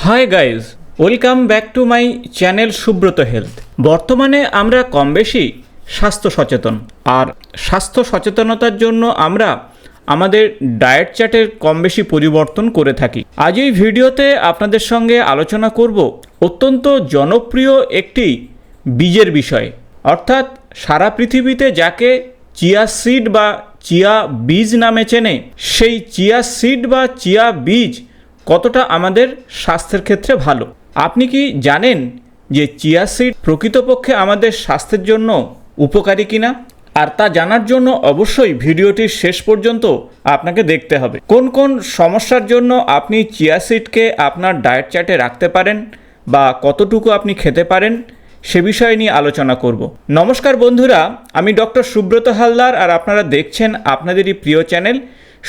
Hi guys, welcome back to my channel Subrata health. বর্তমানে আমরা কম বেশি স্বাস্থ্য সচেতন, আর স্বাস্থ্য সচেতনতার জন্য আমরা আমাদের ডায়েট চার্টের কম বেশি পরিবর্তন করে থাকি। আজ এই ভিডিওতে আপনাদের সঙ্গে আলোচনা করব অত্যন্ত জনপ্রিয় একটি বীজের বিষয়, অর্থাৎ সারা পৃথিবীতে যাকে চিয়া সিড বা চিয়া বীজ নামে চেনে, সেই চিয়া সিড বা চিয়া বীজ কতটা আমাদের স্বাস্থ্যের ক্ষেত্রে ভালো। আপনি কি জানেন যে চিয়া সিড প্রকৃতপক্ষে আমাদের স্বাস্থ্যের জন্য উপকারী কিনা? আর তা জানার জন্য অবশ্যই ভিডিওটির শেষ পর্যন্ত আপনাকে দেখতে হবে। কোন কোন সমস্যার জন্য আপনি চিয়া সিডকে আপনার ডায়েট চার্টে রাখতে পারেন বা কতটুকু আপনি খেতে পারেন সে বিষয় নিয়ে আলোচনা করব। নমস্কার বন্ধুরা, আমি ডক্টর সুব্রত হালদার, আর আপনারা দেখছেন আপনাদেরই প্রিয় চ্যানেল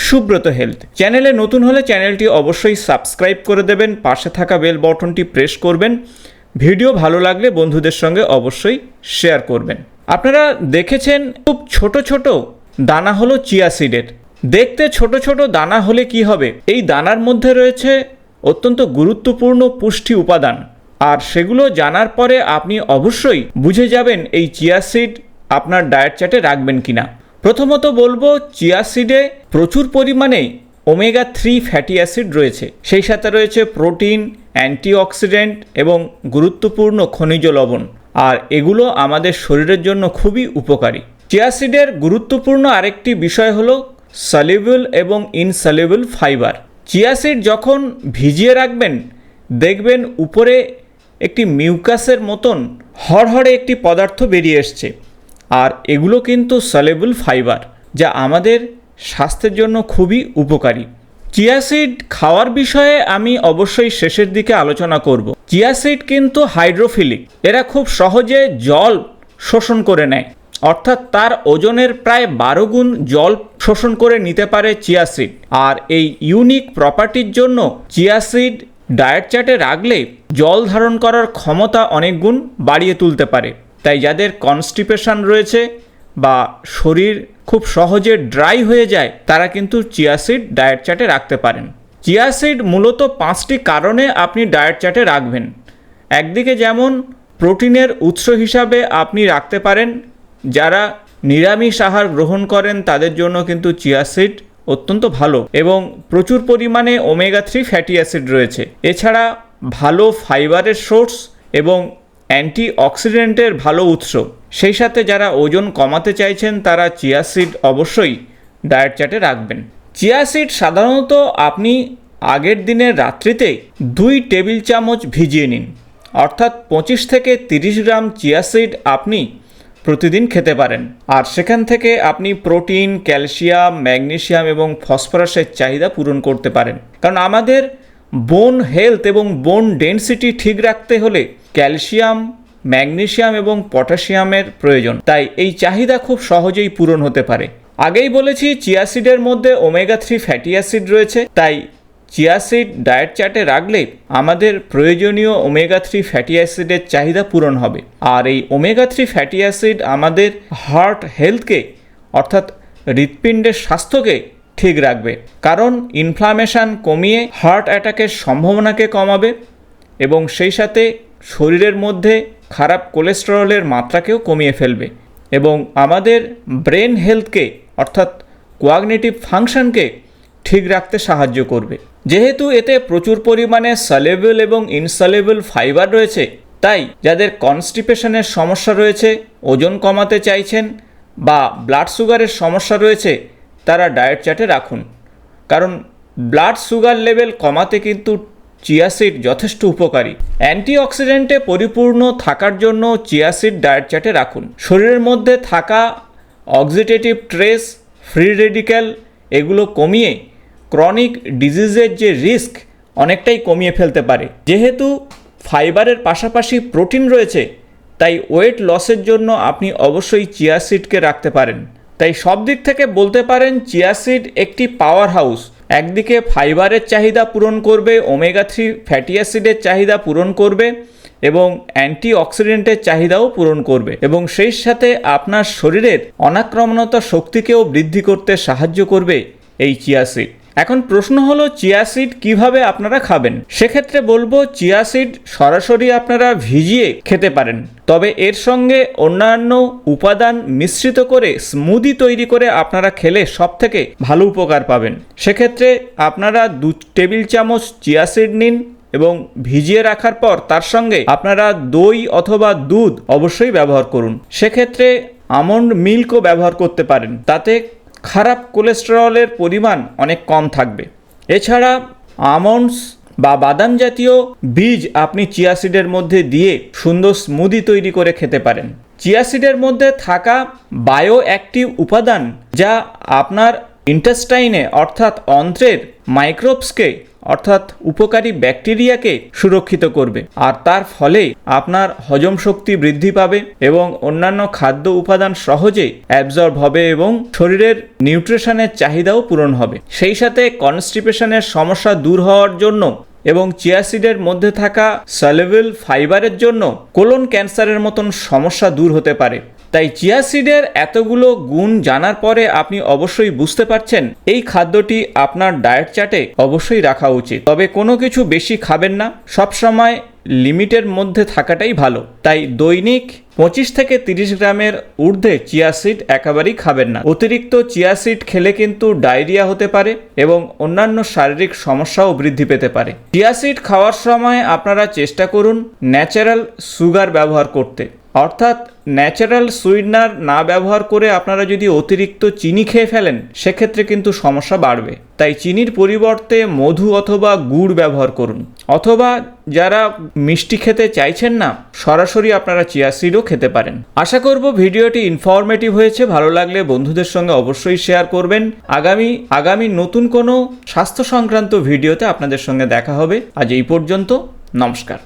সুব্রত হেলথ। চ্যানেলে নতুন হলে চ্যানেলটি অবশ্যই সাবস্ক্রাইব করে দেবেন, পাশে থাকা বেল বাটনটি প্রেস করবেন, ভিডিও ভালো লাগলে বন্ধুদের সঙ্গে অবশ্যই শেয়ার করবেন। আপনারা দেখেছেন খুব ছোট ছোট দানা হলো চিয়া সিডের। দেখতে ছোট ছোট দানা হলে কি হবে, এই দানার মধ্যে রয়েছে অত্যন্ত গুরুত্বপূর্ণ পুষ্টি উপাদান, আর সেগুলো জানার পরে আপনি অবশ্যই বুঝে যাবেন এই চিয়া সিড আপনার ডায়েট চার্টে রাখবেন কিনা। প্রথমত বলবো, চিয়া সিডে প্রচুর পরিমাণে ওমেগা 3 ফ্যাটি অ্যাসিড রয়েছে, সেই সাথে রয়েছে প্রোটিন, অ্যান্টিঅক্সিডেন্ট এবং গুরুত্বপূর্ণ খনিজ লবণ, আর এগুলো আমাদের শরীরের জন্য খুবই উপকারী। চিয়া সিডের গুরুত্বপূর্ণ আরেকটি বিষয় হলো সলিউবল এবং ইনসলিউবল ফাইবার। চিয়া সিড যখন ভিজিয়ে রাখবেন, দেখবেন উপরে একটি মিউকাসের মতন হড়হড়ে একটি পদার্থ বেরিয়ে এসছে, আর এগুলো কিন্তু সলিউবল ফাইবার, যা আমাদের স্বাস্থ্যের জন্য খুবই উপকারী। চিয়া সিড খাওয়ার বিষয়ে আমি অবশ্যই শেষের দিকে আলোচনা করব। চিয়া সিড কিন্তু হাইড্রোফিলিক, এরা খুব সহজে জল শোষণ করে নেয়, অর্থাৎ তার ওজনের প্রায় 12 গুণ জল শোষণ করে নিতে পারে চিয়া সিড। আর এই ইউনিক প্রপার্টির জন্য চিয়া সিড ডায়েট চার্টে রাখলে জল ধারণ করার ক্ষমতা অনেক গুণ বাড়িয়ে তুলতে পারে। তাই যাদের কনস্টিপেশন রয়েছে বা শরীর খুব সহজে ড্রাই হয়ে যায়, তারা কিন্তু চিয়া সিড ডায়েট চার্টে রাখতে পারেন। চিয়া সিড মূলত 5টি কারণে আপনি ডায়েট চার্টে রাখবেন। একদিকে যেমন প্রোটিনের উৎস হিসাবে আপনি রাখতে পারেন, যারা নিরামিষ আহার গ্রহণ করেন তাদের জন্য কিন্তু চিয়া সিড অত্যন্ত ভালো, এবং প্রচুর পরিমাণে ওমেগা 3 ফ্যাটি অ্যাসিড রয়েছে। এছাড়া ভালো ফাইবারের সোর্স এবং অ্যান্টিঅক্সিডেন্টের ভালো উৎস। সেই সাথে যারা ওজন কমাতে চাইছেন তারা চিয়া সিড অবশ্যই ডায়েট চার্টে রাখবেন। চিয়া সিড সাধারণত আপনি আগের দিনের রাত্রিতে 2 টেবিল চামচ ভিজিয়ে নিন, অর্থাৎ 25 থেকে 30 গ্রাম চিয়া সিড আপনি প্রতিদিন খেতে পারেন। আর সেখান থেকে আপনি প্রোটিন, ক্যালসিয়াম, ম্যাগনেসিয়াম এবং ফসফরাসের চাহিদা পূরণ করতে পারেন। কারণ আমাদের বোন হেলথ এবং বোন ডেনসিটি ঠিক রাখতে হলে ক্যালসিয়াম, ম্যাগনেসিয়াম এবং পটাশিয়ামের প্রয়োজন, তাই এই চাহিদা খুব সহজেই পূরণ হতে পারে। আগেই বলেছি চিয়া সিডের মধ্যে ওমেগা 3 ফ্যাটি অ্যাসিড রয়েছে, তাই চিয়া সিড ডায়েট চার্টে রাখলে আমাদের প্রয়োজনীয় ওমেগা 3 ফ্যাটি অ্যাসিডের চাহিদা পূরণ হবে। আর এই ওমেগা 3 ফ্যাটি অ্যাসিড আমাদের হার্ট হেলথকে, অর্থাৎ হৃৎপিণ্ডের স্বাস্থ্যকে ঠিক রাখবে, কারণ ইনফ্লামেশন কমিয়ে হার্ট অ্যাটাকের সম্ভাবনাকে কমাবে এবং সেই সাথে শরীরের মধ্যে খারাপ কোলেস্টেরলের মাত্রাকেও কমিয়ে ফেলবে, এবং আমাদের ব্রেন হেলথকে, অর্থাৎ কোয়াগনিটিভ ফাংশনকে ঠিক রাখতে সাহায্য করবে। যেহেতু এতে প্রচুর পরিমাণে সলিউবল এবং ইনসলিউবল ফাইবার রয়েছে, তাই যাদের কনস্টিপেশনের সমস্যা রয়েছে, ওজন কমাতে চাইছেন বা ব্লাড সুগারের সমস্যা রয়েছে, তারা ডায়েট চার্টে রাখুন। কারণ ব্লাড সুগার লেভেল কমাতে কিন্তু চিয়া সিড যথেষ্ট উপকারী। অ্যান্টিঅক্সিডেন্টে পরিপূর্ণ থাকার জন্য চিয়া সিড ডায়েট চার্টে রাখুন। শরীরের মধ্যে থাকা অক্সিডেটিভ স্ট্রেস, ফ্রি রেডিক্যাল, এগুলো কমিয়ে ক্রনিক ডিজিজের যে রিস্ক অনেকটাই কমিয়ে ফেলতে পারে। যেহেতু ফাইবারের পাশাপাশি প্রোটিন রয়েছে, তাই ওয়েট লসের জন্য আপনি অবশ্যই চিয়া সিডকে রাখতে পারেন। তাই সব দিক থেকে বলতে পারেন চিয়া সিড একটি পাওয়ার হাউস। একদিকে ফাইবারের চাহিদা পূরণ করবে, ওমেগা 3 ফ্যাটি অ্যাসিডের চাহিদা পূরণ করবে এবং অ্যান্টিঅক্সিডেন্টের চাহিদাও পূরণ করবে, এবং সেই সাথে আপনার শরীরের অনাক্রমণতা শক্তিকেও বৃদ্ধি করতে সাহায্য করবে এই চিয়া সিড। এখন প্রশ্ন হলো চিয়া সিড কিভাবে আপনারা খাবেন। সেক্ষেত্রে বলবো চিয়া সিড সরাসরি আপনারা ভিজিয়ে খেতে পারেন, তবে এর সঙ্গে অন্যান্য উপাদান মিশ্রিত করে স্মুদি তৈরি করে আপনারা খেলে সবথেকে ভালো উপকার পাবেন। সেক্ষেত্রে আপনারা 2 টেবিল চামচ চিয়া সিড নিন এবং ভিজিয়ে রাখার পর তার সঙ্গে আপনারা দই অথবা দুধ অবশ্যই ব্যবহার করুন। সেক্ষেত্রে আমন্ড মিল্কও ব্যবহার করতে পারেন, তাতে খারাপ কোলেস্টেরলের পরিমাণ অনেক কম থাকবে। এছাড়া আমন্ডস বা বাদাম জাতীয় বীজ আপনি চিয়া সিডের মধ্যে দিয়ে সুন্দর স্মুদি তৈরি করে খেতে পারেন। চিয়া সিডের মধ্যে থাকা বায়ো অ্যাক্টিভ উপাদান যা আপনার ইন্টেস্টাইনে অর্থাৎ অন্ত্রের মাইক্রোবসকে অর্থাৎ উপকারী ব্যাকটেরিয়াকে সুরক্ষিত করবে, আর তার ফলে আপনার হজম শক্তি বৃদ্ধি পাবে এবং অন্যান্য খাদ্য উপাদান সহজে অ্যাবজর্ব হবে এবং শরীরের নিউট্রিশনের চাহিদাও পূরণ হবে। সেই সাথে কনস্টিপেশনের সমস্যা দূর হওয়ার জন্য এবং চিয়া সিডের মধ্যে থাকা সলিউবল ফাইবারের জন্য কোলন ক্যান্সারের মতন সমস্যা দূর হতে পারে। তাই চিয়া সিডের এতগুলো গুণ জানার পরে আপনি অবশ্যই বুঝতে পারছেন এই খাদ্যটি আপনার ডায়েট চার্টে অবশ্যই রাখা উচিত। তবে কোনো কিছু বেশি খাবেন না, সবসময় লিমিটের মধ্যে থাকাটাই ভালো। তাই দৈনিক 25 থেকে 30 গ্রামের ঊর্ধ্বে চিয়া সিড একেবারেই খাবেন না। অতিরিক্ত চিয়া সিড খেলে কিন্তু ডায়রিয়া হতে পারে এবং অন্যান্য শারীরিক সমস্যাও বৃদ্ধি পেতে পারে। চিয়া সিড খাওয়ার সময় আপনারা চেষ্টা করুন ন্যাচারাল সুগার ব্যবহার করতে, অর্থাৎ ন্যাচারাল সুইটনার না ব্যবহার করে আপনারা যদি অতিরিক্ত চিনি খেয়ে ফেলেন সেক্ষেত্রে কিন্তু সমস্যা বাড়বে। তাই চিনির পরিবর্তে মধু অথবা গুড় ব্যবহার করুন, অথবা যারা মিষ্টি খেতে চাইছেন না সরাসরি আপনারা চিয়া সিডও খেতে পারেন। আশা করব ভিডিওটি ইনফরমেটিভ হয়েছে। ভালো লাগলে বন্ধুদের সঙ্গে অবশ্যই শেয়ার করবেন। আগামী নতুন কোনো স্বাস্থ্য সংক্রান্ত ভিডিওতে আপনাদের সঙ্গে দেখা হবে। আজ এই পর্যন্ত, নমস্কার।